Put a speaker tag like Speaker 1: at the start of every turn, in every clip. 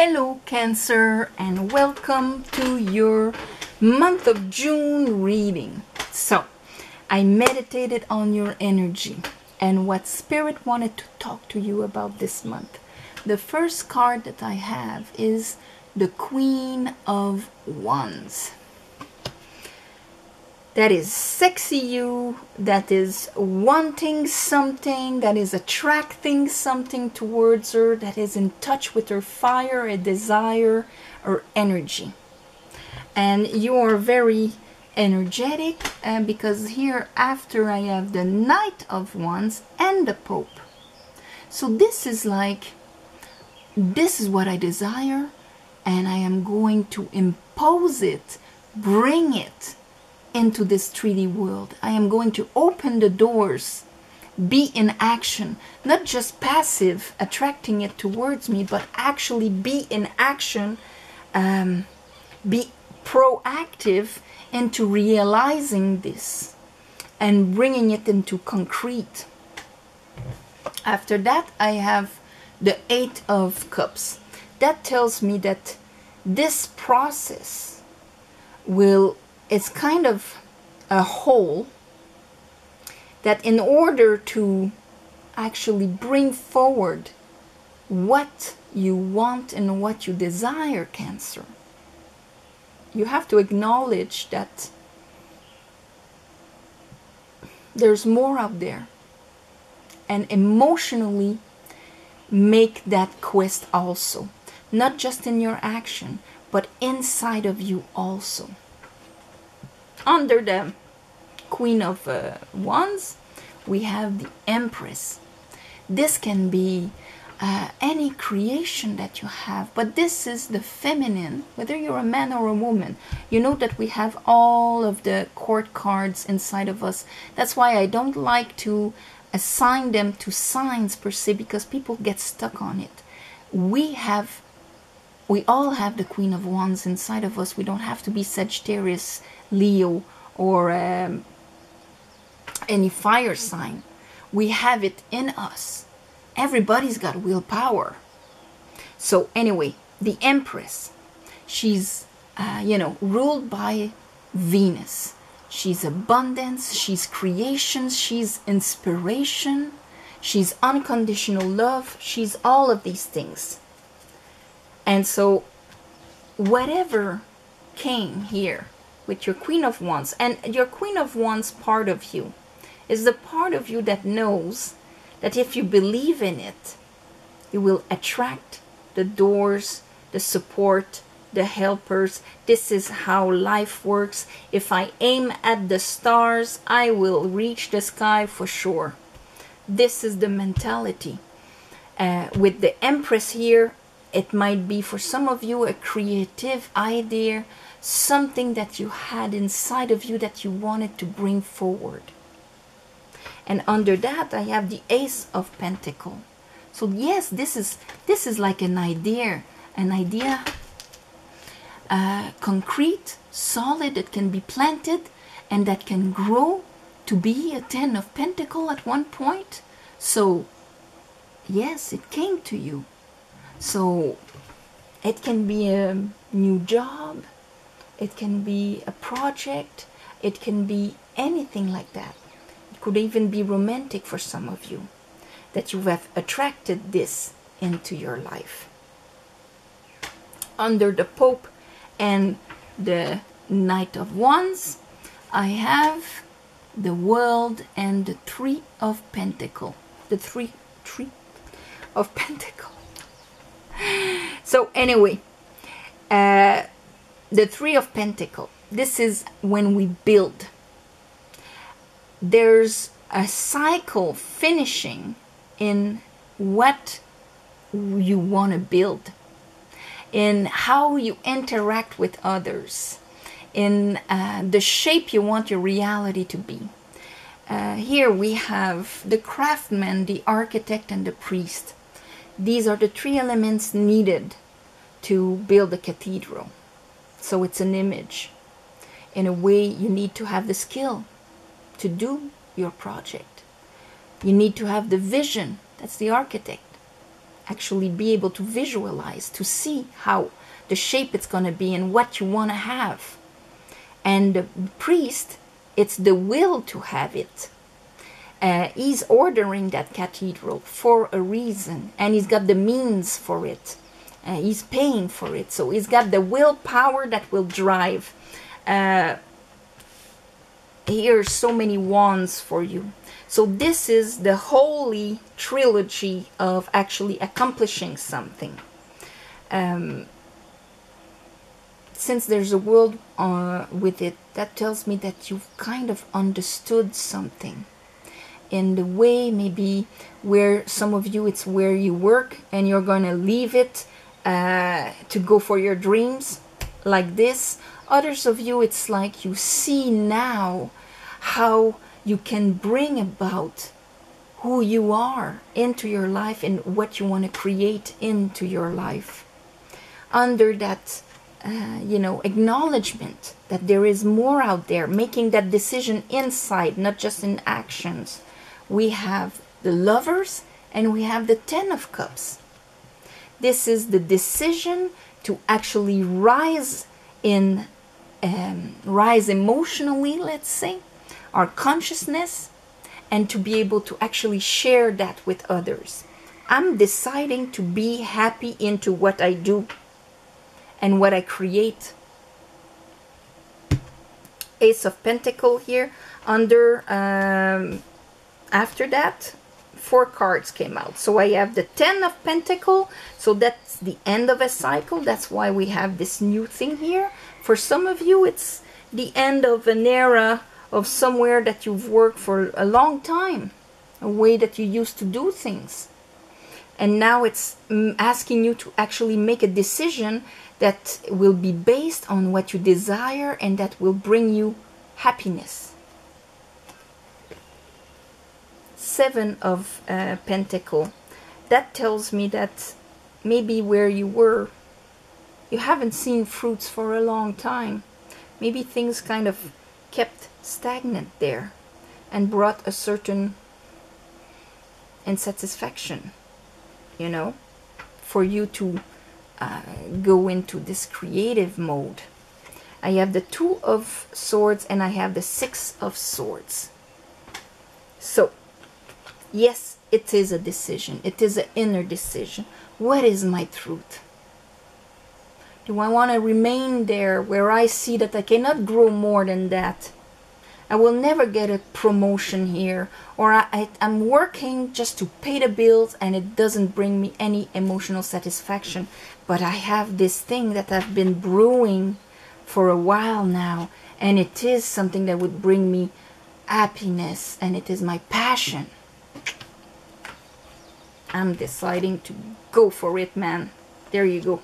Speaker 1: Hello Cancer, and welcome to your month of June reading. So, I meditated on your energy and what Spirit wanted to talk to you about this month. The first card that I have is the Queen of Wands. That is sexy you, that is wanting something, that is attracting something towards her, that is in touch with her fire, a desire, or energy. And you are very energetic because here after I have the Knight of Wands and the Pope. So this is like, this is what I desire and I am going to impose it, bring it into this 3D world. I am going to open the doors, be in action, not just passive, attracting it towards me, but actually be in action, be proactive into realizing this and bringing it into concrete. After that, I have the Eight of Cups. That tells me that this process it's kind of a whole that in order to actually bring forward what you want and what you desire, Cancer, you have to acknowledge that there's more out there and emotionally make that quest also, not just in your action but inside of you also. Under the Queen of Wands, we have the Empress. This can be any creation that you have, but this is the feminine, whether you're a man or a woman. You know that we have all of the court cards inside of us. That's why I don't like to assign them to signs per se, because people get stuck on it. We all have the Queen of Wands inside of us. We don't have to be Sagittarius, Leo, or any fire sign. We have it in us. Everybody's got willpower. So anyway, the Empress, she's ruled by Venus. She's abundance, she's creation, she's inspiration, she's unconditional love, she's all of these things. And so whatever came here with your Queen of Wands, and your Queen of Wands part of you is the part of you that knows that if you believe in it, you will attract the doors, the support, the helpers. This is how life works. If I aim at the stars, I will reach the sky for sure. This is the mentality. With the Empress here, it might be for some of you a creative idea, something that you had inside of you that you wanted to bring forward. And under that, I have the Ace of Pentacles. So yes, this is like an idea, concrete, solid, that can be planted and that can grow to be a 10 of Pentacles at one point. So yes, it came to you. So it can be a new job, it can be a project, it can be anything like that. It could even be romantic for some of you, that you have attracted this into your life. Under the Pope and the Knight of Wands, I have the World and the Three of Pentacles. The three of Pentacles. So anyway, the Three of Pentacles, this is when we build. There's a cycle finishing in what you want to build, in how you interact with others, in the shape you want your reality to be. Here we have the craftsman, the architect, and the priest. These are the three elements needed to build a cathedral. So it's an image. In a way, you need to have the skill to do your project. You need to have the vision, that's the architect, actually be able to visualize, to see how the shape it's going to be and what you want to have. And the priest, it's the will to have it. He's ordering that cathedral for a reason, and he's got the means for it. He's paying for it, so he's got the willpower that will drive. Here's so many wands for you. So this is the holy trilogy of actually accomplishing something. Since there's a world with it, that tells me that you've kind of understood something. In the way, maybe where some of you, it's where you work and you're going to leave it to go for your dreams, like this. Others of you, it's like you see now how you can bring about who you are into your life and what you want to create into your life. Under that, acknowledgement that there is more out there, making that decision inside, not just in actions. We have the Lovers and we have the Ten of Cups. This is the decision to actually rise emotionally, let's say, our consciousness, and to be able to actually share that with others. I'm deciding to be happy into what I do and what I create. Ace of Pentacles here. After that, 4 cards came out. So I have the 10 of Pentacles. So that's the end of a cycle. That's why we have this new thing here. For some of you, it's the end of an era of somewhere that you've worked for a long time, a way that you used to do things. And now it's asking you to actually make a decision that will be based on what you desire and that will bring you happiness. 7 of Pentacles. That tells me that maybe where you were, you haven't seen fruits for a long time. Maybe things kind of kept stagnant there and brought a certain insatisfaction, for you to go into this creative mode. I have the 2 of Swords and I have the 6 of Swords. So, yes, it is a decision. It is an inner decision. What is my truth? Do I want to remain there where I see that I cannot grow more than that? I will never get a promotion here, or I'm working just to pay the bills and it doesn't bring me any emotional satisfaction. But I have this thing that I've been brewing for a while now, and it is something that would bring me happiness, and it is my passion. I'm deciding to go for it, man. There you go.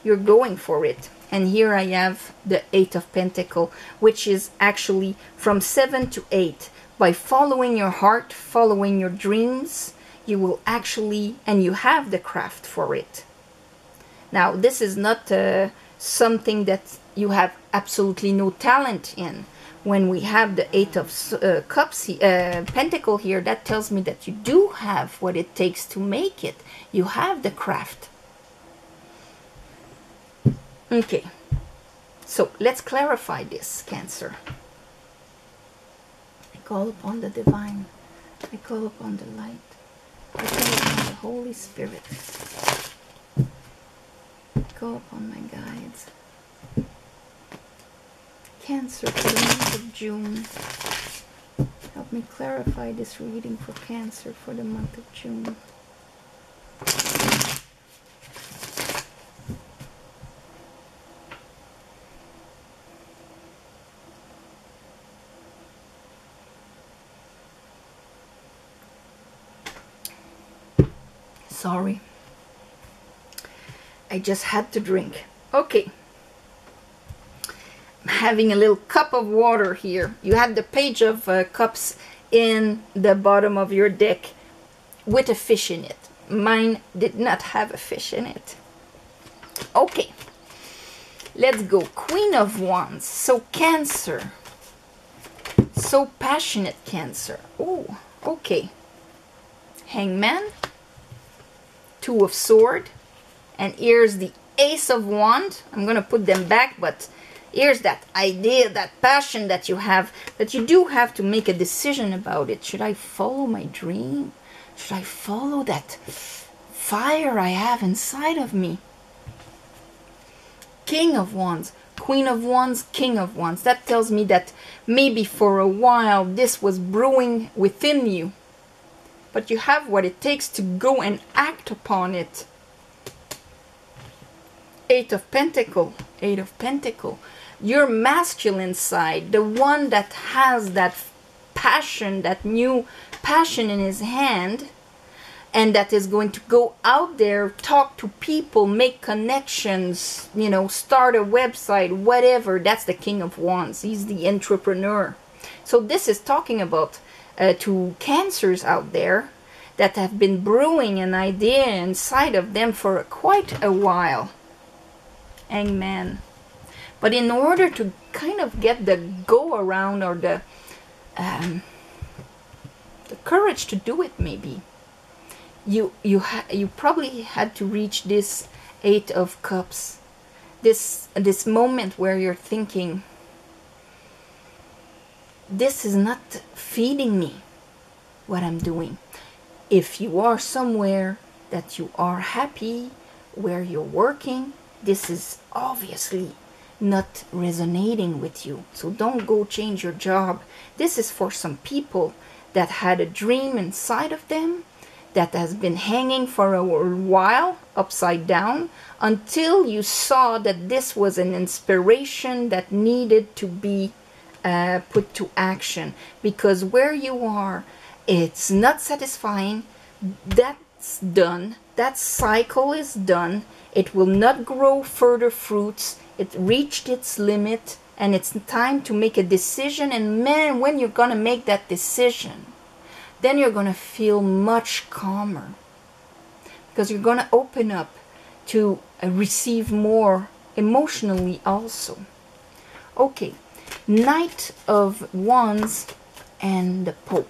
Speaker 1: You're going for it. And here I have the 8 of Pentacles, which is actually from 7 to 8. By following your heart, following your dreams, you will actually, and you have the craft for it. Now, this is not something that you have absolutely no talent in. When we have the 8 of Pentacles here, that tells me that you do have what it takes to make it. You have the craft. Okay, so let's clarify this, Cancer. I call upon the divine. I call upon the light. I call upon the Holy Spirit. I call upon my guides. Cancer for the month of June. Help me clarify this reading for Cancer for the month of June. Sorry. I just had to drink. Okay. I'm having a little cup of water here. You have the Page of Cups in the bottom of your deck with a fish in it. Mine did not have a fish in it. Okay. Let's go. Queen of Wands. So Cancer. So passionate Cancer. Oh, okay. Hangman. Two of Swords. And here's the Ace of Wands. I'm going to put them back, but here's that idea, that passion that you have, that you do have to make a decision about it. Should I follow my dream? Should I follow that fire I have inside of me? King of Wands, Queen of Wands, King of Wands. That tells me that maybe for a while this was brewing within you. But you have what it takes to go and act upon it. Eight of Pentacles, Eight of Pentacles. Your masculine side, the one that has that passion, that new passion in his hand, and that is going to go out there, talk to people, make connections, you know, start a website, whatever. That's the King of Wands. He's the entrepreneur. So this is talking about to Cancers out there that have been brewing an idea inside of them for quite a while. Hangman. But in order to kind of get the go around, or the courage to do it, maybe you probably had to reach this Eight of Cups, this moment where you're thinking, this is not feeding me what I'm doing. If you are somewhere that you are happy where you're working, this is obviously not resonating with you. So don't go change your job. This is for some people that had a dream inside of them that has been hanging for a while upside down, until you saw that this was an inspiration that needed to be put to action. Because where you are, it's not satisfying. That's done. That cycle is done. It will not grow further fruits. It reached its limit, and it's time to make a decision. And man, when you're going to make that decision, then you're going to feel much calmer, because you're going to open up to receive more emotionally also. Okay, Knight of Wands and the Pope.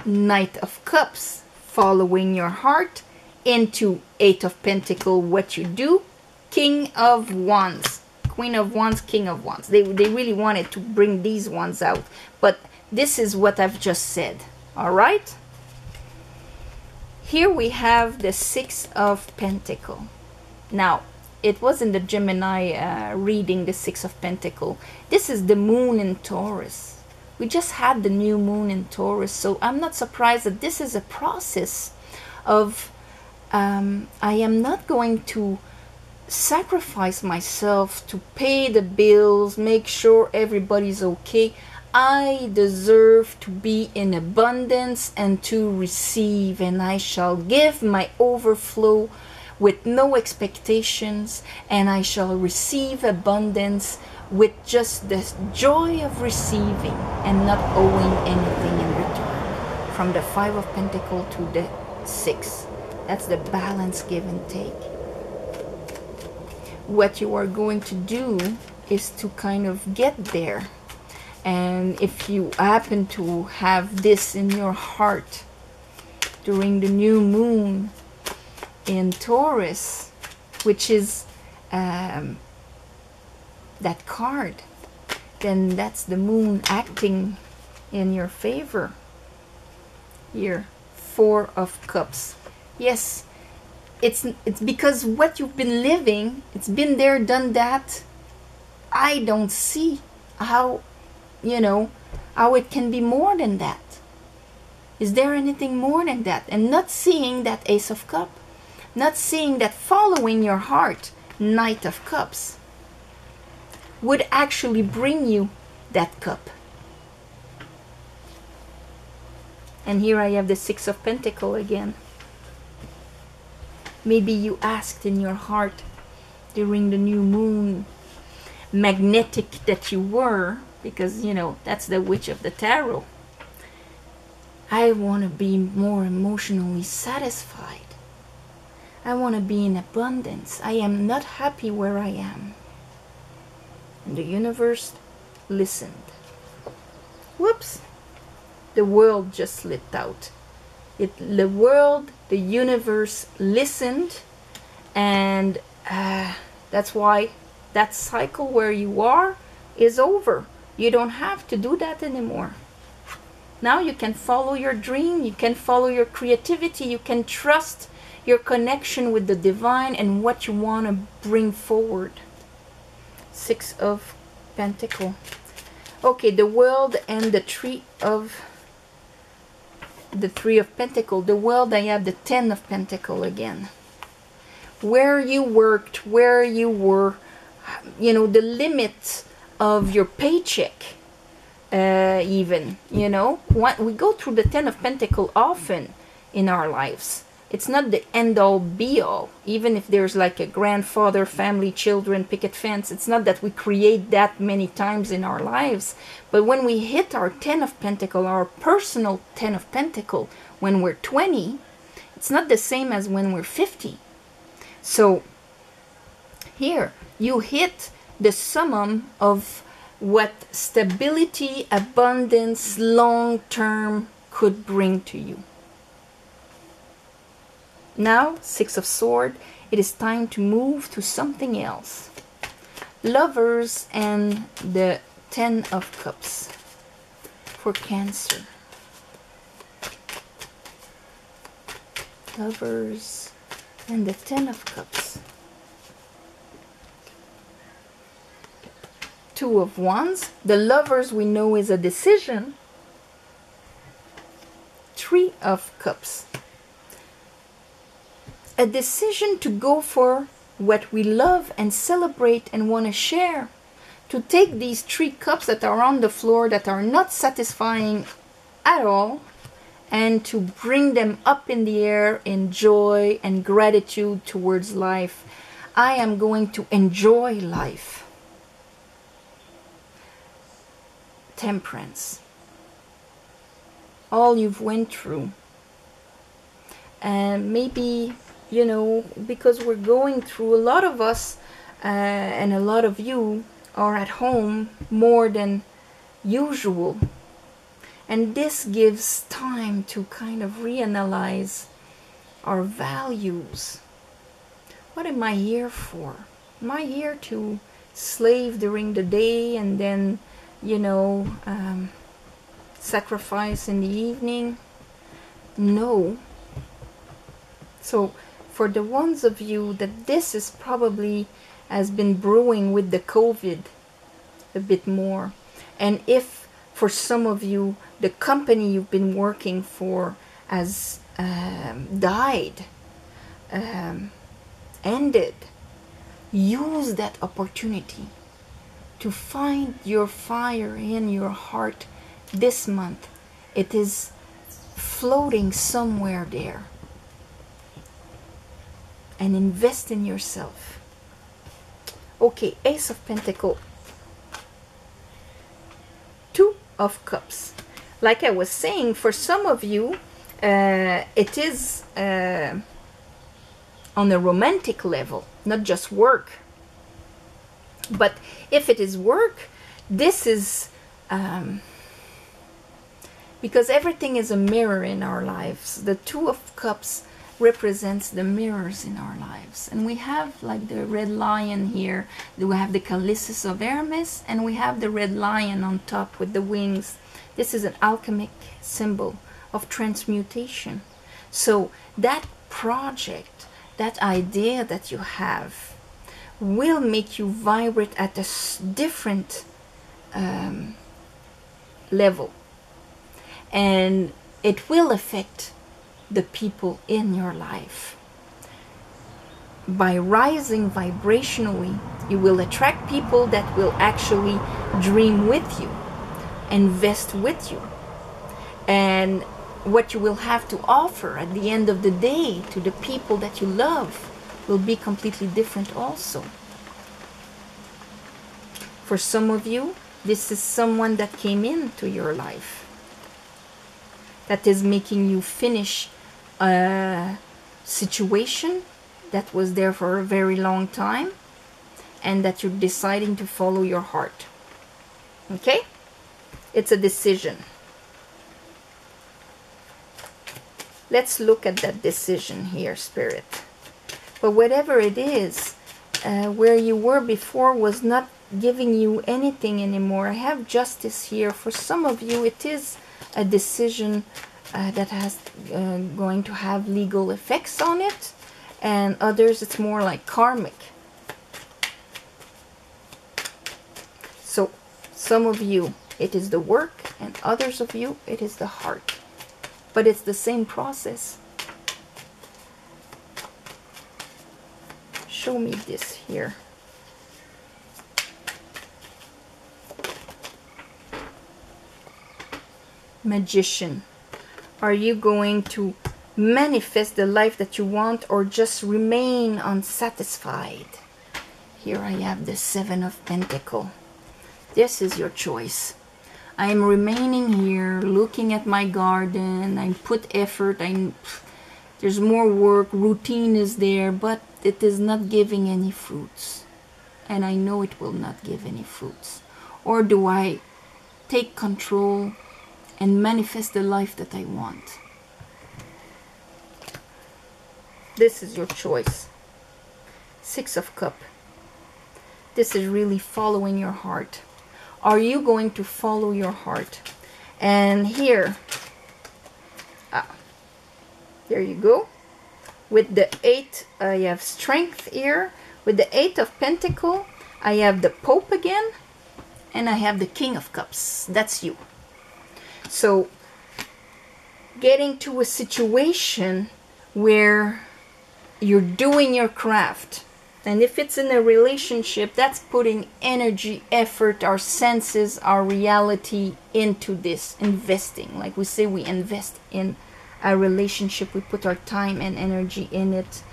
Speaker 1: Knight of Cups, following your heart, into Eight of Pentacles, what you do. King of Wands, Queen of Wands, King of Wands. They really wanted to bring these ones out, but this is what I've just said. All right, here we have the Six of Pentacles. Now, it was in the Gemini reading, the Six of Pentacles. This is the moon in Taurus. We just had the new moon in Taurus, so I'm not surprised that this is a process of I am not going to sacrifice myself to pay the bills, make sure everybody's okay. I deserve to be in abundance and to receive, and I shall give my overflow with no expectations, and I shall receive abundance with just the joy of receiving and not owing anything in return. From the Five of Pentacles to the Six. That's the balance, give and take. What you are going to do is to kind of get there. And if you happen to have this in your heart during the new moon in Taurus, which is that card, then that's the moon acting in your favor. Here, Four of Cups. Yes, it's because what you've been living, it's been there, done that. I don't see how, you know, how it can be more than that. Is there anything more than that? And not seeing that Ace of Cups, not seeing that following your heart, Knight of Cups, would actually bring you that cup. And here I have the Six of Pentacles again. Maybe you asked in your heart during the new moon, magnetic that you were, because, you know, that's the Witch of the Tarot. I want to be more emotionally satisfied. I want to be in abundance. I am not happy where I am. And the universe listened. Whoops! The world just slipped out. The world, the universe listened, and that's why that cycle where you are is over. You don't have to do that anymore. Now you can follow your dream, you can follow your creativity, you can trust your connection with the divine and what you want to bring forward. Six of Pentacles. Okay, the world and the Three of Pentacles. The world, I have the Ten of Pentacles again. Where you worked, where you were, you know, the limit of your paycheck, even, you know. We go through the Ten of Pentacles often in our lives. It's not the end-all be-all. Even if there's like a grandfather, family, children, picket fence, it's not that we create that many times in our lives. But when we hit our Ten of Pentacles, our personal Ten of Pentacles, when we're 20, it's not the same as when we're 50. So here, you hit the summum of what stability, abundance, long-term could bring to you. Now, Six of Swords, it is time to move to something else. Lovers and the Ten of Cups for Cancer. Lovers and the Ten of Cups. Two of Wands. The Lovers we know is a decision. Three of Cups. A decision to go for what we love and celebrate and want to share. To take these three cups that are on the floor that are not satisfying at all, and to bring them up in the air in joy and gratitude towards life. I am going to enjoy life. Temperance. All you've went through. And maybe, you know, because we're going through, a lot of us and a lot of you are at home more than usual. And this gives time to kind of reanalyze our values. What am I here for? Am I here to slave during the day and then, you know, sacrifice in the evening? No. So for the ones of you that this is probably has been brewing with the COVID a bit more, and if for some of you the company you've been working for has died, ended, use that opportunity to find your fire in your heart this month. It is floating somewhere there. And invest in yourself. Okay, Ace of Pentacles. Two of Cups. Like I was saying, for some of you, it is on a romantic level, not just work. But if it is work, this is because everything is a mirror in our lives. The Two of Cups represents the mirrors in our lives, and we have like the red lion here, we have the Chalices of Hermes, and we have the red lion on top with the wings. This is an alchemic symbol of transmutation. So that project, that idea that you have will make you vibrate at a different level, and it will affect the people in your life. By rising vibrationally, you will attract people that will actually dream with you, invest with you, and what you will have to offer at the end of the day to the people that you love will be completely different also. For some of you, this is someone that came into your life that is making you finish a situation that was there for a very long time, and that you're deciding to follow your heart. Okay? It's a decision. Let's look at that decision here, Spirit. But whatever it is, where you were before was not giving you anything anymore. I have justice here. For some of you, it is a decision that has going to have legal effects on it. And others, it's more like karmic. So some of you, it is the work, and others of you, it is the heart. But it's the same process. Show me this here. Magician. Are you going to manifest the life that you want, or just remain unsatisfied? Here I have the Seven of Pentacles. This is your choice. I'm remaining here, looking at my garden. I put effort. There's more work. Routine is there, but it is not giving any fruits. And I know it will not give any fruits. Or do I take control and manifest the life that I want? This is your choice. Six of Cups. This is really following your heart. Are you going to follow your heart? And here, there you go. With the 8, I have strength here. With the 8 of Pentacles, I have the Pope again. And I have the King of Cups. That's you. So, getting to a situation where you're doing your craft. And if it's in a relationship, that's putting energy, effort, our senses, our reality into this, investing. Like we say, we invest in a relationship, we put our time and energy in it.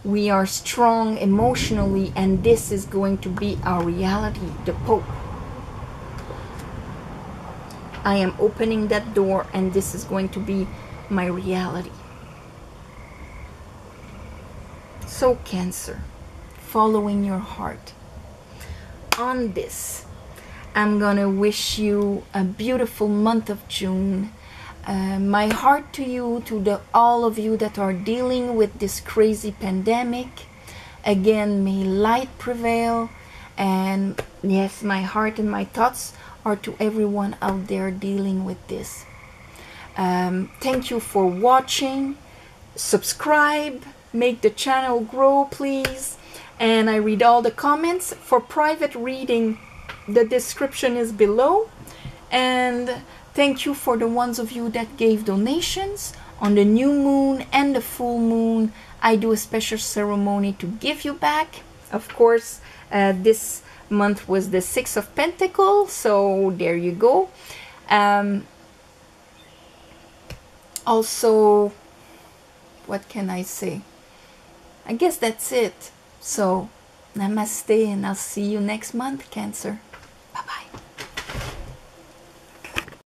Speaker 1: We are strong emotionally, and this is going to be our reality, the Pope. I am opening that door, and this is going to be my reality. So, Cancer, following your heart. On this, I'm gonna wish you a beautiful month of June. My heart to you, to all of you that are dealing with this crazy pandemic. Again, may light prevail. And yes, my heart and my thoughts are to everyone out there dealing with this. Thank you for watching. Subscribe. Make the channel grow, please. And I read all the comments. For private reading, the description is below. And thank you for the ones of you that gave donations. On the new moon and the full moon, I do a special ceremony to give you back. Of course, this month was the Six of Pentacles, so there you go. Also, what can I say? I guess that's it. So, namaste, and I'll see you next month, Cancer.